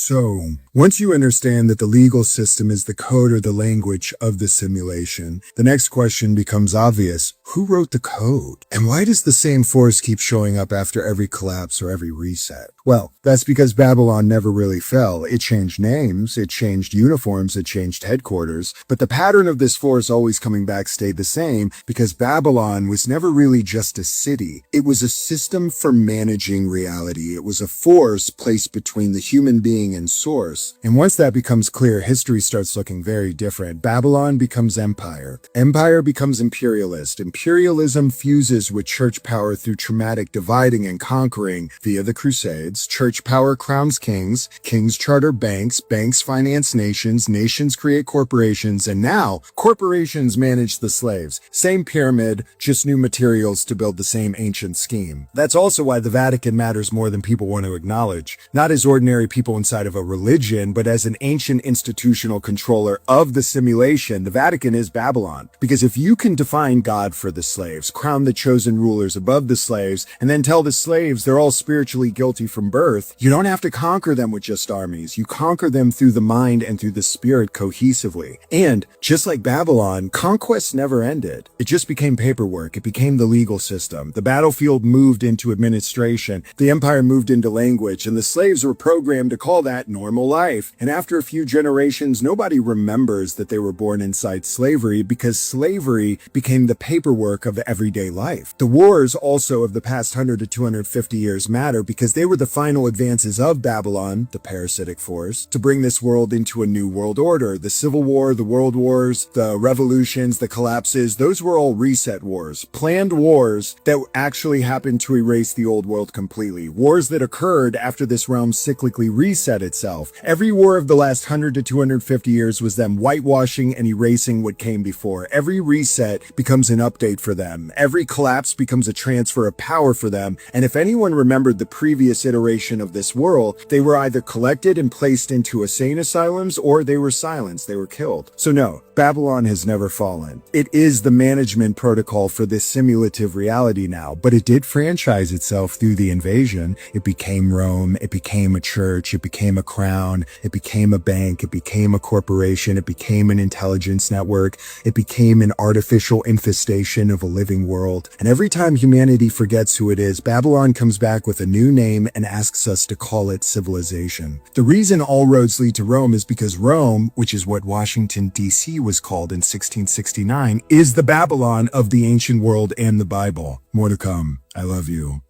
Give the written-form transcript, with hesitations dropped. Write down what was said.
So, once you understand that the legal system is the code or the language of the simulation, the next question becomes obvious. Who wrote the code? And why does the same force keep showing up after every collapse or every reset? Well, that's because Babylon never really fell. It changed names, it changed uniforms, it changed headquarters, but the pattern of this force always coming back stayed the same because Babylon was never really just a city. It was a system for managing reality. It was a force placed between the human being and source. And once that becomes clear, history starts looking very different. Babylon becomes empire. Empire becomes imperialist. Imperialism fuses with church power through traumatic dividing and conquering via the Crusades. Church power crowns kings. Kings charter banks. Banks finance nations. Nations create corporations. And now, corporations manage the slaves. Same pyramid, just new materials to build the same ancient scheme. That's also why the Vatican matters more than people want to acknowledge. Not as ordinary people inside of a religion, but as an ancient institutional controller of the simulation. The Vatican is Babylon. Because if you can define God for the slaves, crown the chosen rulers above the slaves, and then tell the slaves they're all spiritually guilty from birth, you don't have to conquer them with just armies. You conquer them through the mind and through the spirit cohesively. And just like Babylon, conquest never ended. It just became paperwork. It became the legal system. The battlefield moved into administration. The empire moved into language, and the slaves were programmed to call that normal life. And after a few generations, nobody remembers that they were born inside slavery because slavery became the paperwork of everyday life. The wars also of the past 100 to 250 years matter because they were the final advances of Babylon, the parasitic force, to bring this world into a new world order. The Civil War, the World Wars, the revolutions, the collapses, those were all reset wars. Planned wars that actually happened to erase the old world completely. Wars that occurred after this realm cyclically reset itself. Every war of the last 100 to 250 years was them whitewashing and erasing what came before. Every reset becomes an update for them. Every collapse becomes a transfer of power for them. And if anyone remembered the previous iteration of this world, they were either collected and placed into insane asylums or they were silenced. They were killed. So no, Babylon has never fallen. It is the management protocol for this simulative reality now, but it did franchise itself through the invasion. It became Rome. It became a church. It became a crown. It became a bank. It became a corporation. It became an intelligence network. It became an artificial infestation of a living world. And every time humanity forgets who it is, Babylon comes back with a new name and asks us to call it civilization. The reason all roads lead to Rome is because Rome, which is what Washington, D.C. was called in 1669, is the Babylon of the ancient world and the Bible. More to come. I love you.